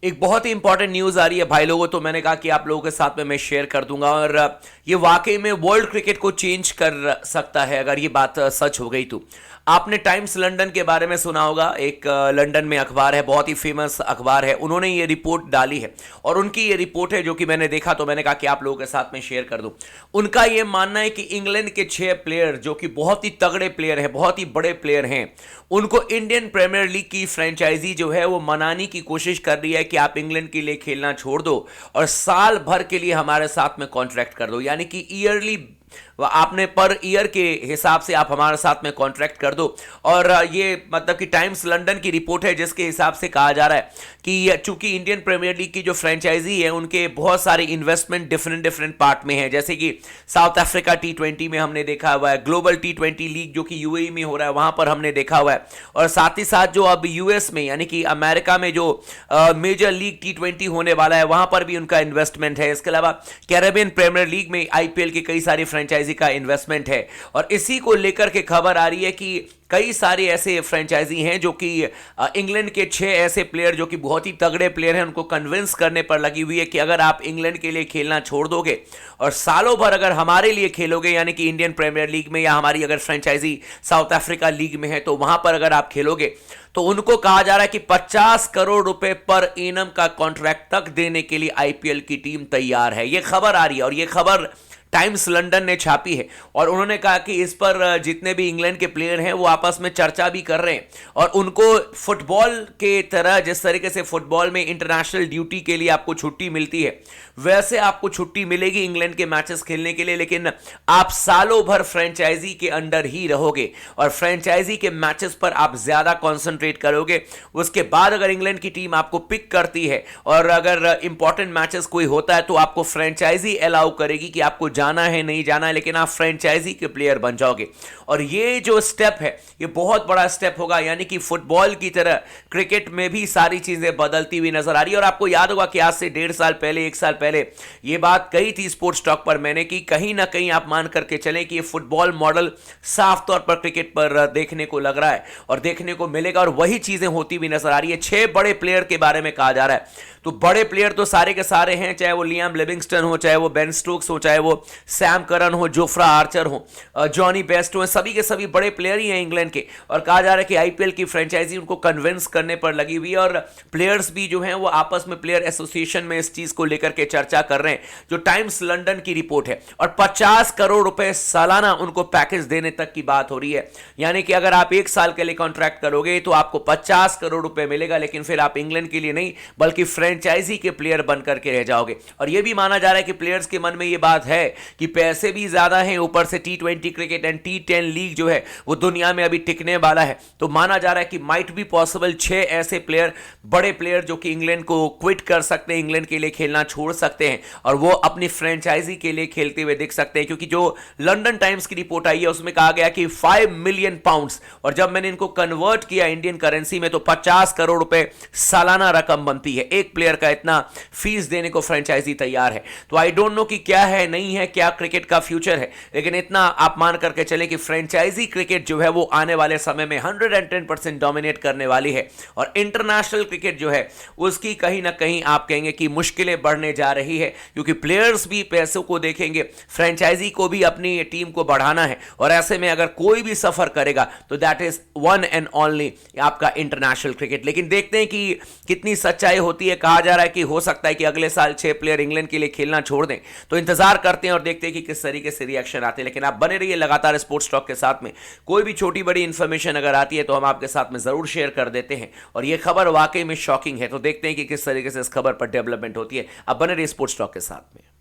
एक बहुत ही important news आ रही है भाई लोगों, तो मैंने कहा कि आप लोगों के साथ में मैं शेयर कर दूंगा और ये वाकई में वर्ल्ड क्रिकेट को चेंज कर सकता है अगर ये बात सच हो गई तो। आपने टाइम्स लंदन के बारे में सुना होगा, एक लंदन में अखबार है, बहुत ही फेमस अखबार है, उन्होंने ये रिपोर्ट डाली है और उनकी ये रिपोर्ट है जो कि मैंने देखा तो मैंने कहा कि आप लोगों के साथ में शेयर कर दूं। उनका ये मानना है कि इंग्लैंड के 6 प्लेयर जो कि बहुत ही तगड़े प्लेयर हैं, बहुत ही बड़े प्लेयर हैं, उनको इंडियन प्रीमियर लीग की फ्रेंचाइजी जो है वो मनाने की कोशिश कर रही है कि आप इंग्लैंड के लिए खेलना छोड़ दो और साल भर के लिए हमारे साथ में कॉन्ट्रैक्ट कर दो, यानी कि ईयरली आपने पर ईयर के हिसाब से आप हमारे साथ में कॉन्ट्रैक्ट कर दो। और ये मतलब कि टाइम्स लंदन की रिपोर्ट है जिसके हिसाब से कहा जा रहा है कि चूंकि इंडियन प्रीमियर लीग की जो फ्रेंचाइजी है उनके बहुत सारे इन्वेस्टमेंट डिफरेंट पार्ट में है, जैसे कि साउथ अफ्रीका T20 में हमने देखा हुआ है, ग्लोबल T20 लीग जो कि यूएई में हो रहा है वहां पर हमने देखा हुआ है, और साथ ही साथ जो अब यूएस में यानी कि अमेरिका में जो मेजर लीग T20 होने वाला है वहां पर भी उनका इन्वेस्टमेंट है। इसके अलावा कैरेबियन प्रीमियर लीग में आईपीएल की कई सारी फ्रेंचाइजी का इन्वेस्टमेंट है और इसी को लेकर के खबर आ रही है कि कई सारे ऐसे फ्रेंचाइजी हैं जो कि इंग्लैंड के 6 ऐसे प्लेयर जो कि बहुत ही तगड़े प्लेयर हैं उनको कन्विंस करने पर लगी हुई है कि अगर आप इंग्लैंड के लिए खेलना छोड़ दोगे और सालों भर अगर हमारे लिए खेलोगे, यानी कि इंडियन प्रीमियर लीग में या हमारी अगर फ्रेंचाइजी साउथ अफ्रीका लीग में है तो वहां पर अगर आप खेलोगे तो उनको कहा जा रहा है कि 50 करोड़ रुपए पर एनम का कॉन्ट्रैक्ट तक देने के लिए आईपीएल की टीम तैयार है। यह खबर आ रही है और यह खबर टाइम्स लंदन ने छापी है और उन्होंने कहा कि इस पर जितने भी इंग्लैंड के प्लेयर हैं वो आपस में चर्चा भी कर रहे हैं और उनको फुटबॉल के तरह, जिस तरीके से फुटबॉल में इंटरनेशनल ड्यूटी के लिए आपको छुट्टी मिलती है वैसे आपको छुट्टी मिलेगी इंग्लैंड के मैचेस खेलने के लिए, लेकिन आप सालों भर फ्रेंचाइजी के अंडर ही रहोगे और फ्रेंचाइजी के मैचेस पर आप ज्यादा कॉन्सेंट्रेट करोगे। उसके बाद अगर इंग्लैंड की टीम आपको पिक करती है और अगर इंपॉर्टेंट मैचेस कोई होता है तो आपको फ्रेंचाइजी अलाउ करेगी कि आपको जाना है नहीं जाना है, लेकिन आप फ्रेंचाइजी के प्लेयर बन जाओगे। और ये जो स्टेप है ये बहुत बड़ा स्टेप होगा, यानी कि फुटबॉल की तरह क्रिकेट में भी सारी चीजें बदलती हुई नजर आ रही है। और आपको याद होगा कि आज से 1.5 साल पहले, 1 साल पहले ये बात कही थी स्पोर्ट्स टॉक पर मैंने कि कहीं ना कहीं आप मान करके चलें कि ये फुटबॉल मॉडल साफ तौर पर क्रिकेट पर देखने को लग रहा है और देखने को मिलेगा और वही चीजें होती हुई नजर आ रही है। 6 बड़े प्लेयर के बारे में कहा जा रहा है, तो बड़े प्लेयर तो सारे के सारे हैं, चाहे वो लियाम लिविंगस्टन हो, चाहे वो बेन स्टोक्स हो, चाहे वो सैम करन हो, जोफ्रा आर्चर हो, जॉनी बेस्ट हो, सभी के सभी बड़े प्लेयर ही हैं इंग्लैंड के। और कहा जा रहा है कि आईपीएल की फ्रेंचाइजी उनको कन्विंस करने पर लगी हुई है और प्लेयर्स भी जो हैं वो आपस में प्लेयर एसोसिएशन में इस चीज को लेकर के चर्चा कर रहे हैं, जो टाइम्स लंदन की रिपोर्ट है। और 50 करोड़ रुपए सालाना उनको पैकेज देने तक की बात हो रही है, यानी कि अगर आप 1 साल के लिए कॉन्ट्रैक्ट करोगे तो आपको 50 करोड़ रुपए मिलेगा, लेकिन फिर आप इंग्लैंड के लिए नहीं बल्कि फ्रेंचाइजी के प्लेयर बनकर के रह जाओगे। और यह भी माना जा रहा है कि प्लेयर्स के मन में यह बात है कि पैसे भी ज्यादा हैं, ऊपर से T20 cricket and T10 league जो है वो दुनिया में अभी टिकने वाला है, तो माना जा रहा है कि माइट बी पॉसिबल 6 ऐसे प्लेयर, बड़े प्लेयर जो कि इंग्लैंड को क्विट कर सकते हैं, इंग्लैंड के लिए खेलना छोड़ सकते हैं और वो अपनी फ्रेंचाइजी के लिए खेलते हुए दिख सकते हैं। क्योंकि जो लंदन टाइम्स की रिपोर्ट आई है उसमें कहा गया कि 5 मिलियन पाउंड्स, और जब मैंने इनको कन्वर्ट किया इंडियन करेंसी में तो 50 करोड़ रुपए सालाना रकम बनती है। एक प्लेयर का इतना फीस देने को फ्रेंचाइजी तैयार है। तो आई डोंट नो कि क्या है, नहीं है, क्या क्रिकेट का फ्यूचर है, लेकिन इतना आप मान करके चले कि फ्रेंचाइजी क्रिकेट जो है वो आने वाले समय में 110% डोमिनेट करने वाली है और इंटरनेशनल क्रिकेट जो है उसकी कहीं ना कहीं आप कहेंगे कि मुश्किलें बढ़ने जा रही है, क्योंकि प्लेयर्स भी पैसों को देखेंगे, फ्रेंचाइजी को भी अपनी टीम को बढ़ाना है और ऐसे में अगर कोई भी सफर करेगा तो that is one and only आपका इंटरनेशनल क्रिकेट। लेकिन देखते हैं कि कितनी सच्चाई होती है। कहा जा रहा है कि हो सकता है कि अगले साल 6 प्लेयर इंग्लैंड के लिए खेलना छोड़ दें, तो इंतजार करते हैं और देखते हैं कि किस तरीके से रिएक्शन आते हैं। लेकिन आप बने रहिए लगातार स्पोर्ट्स टॉक के साथ में, कोई भी छोटी बड़ी इंफॉर्मेशन अगर आती है तो हम आपके साथ में जरूर शेयर कर देते हैं और यह खबर वाकई में शॉकिंग है, तो देखते हैं कि किस तरीके से इस खबर पर डेवलपमेंट होती है। आप बने रहिए स्पोर्ट्स टॉक के साथ में।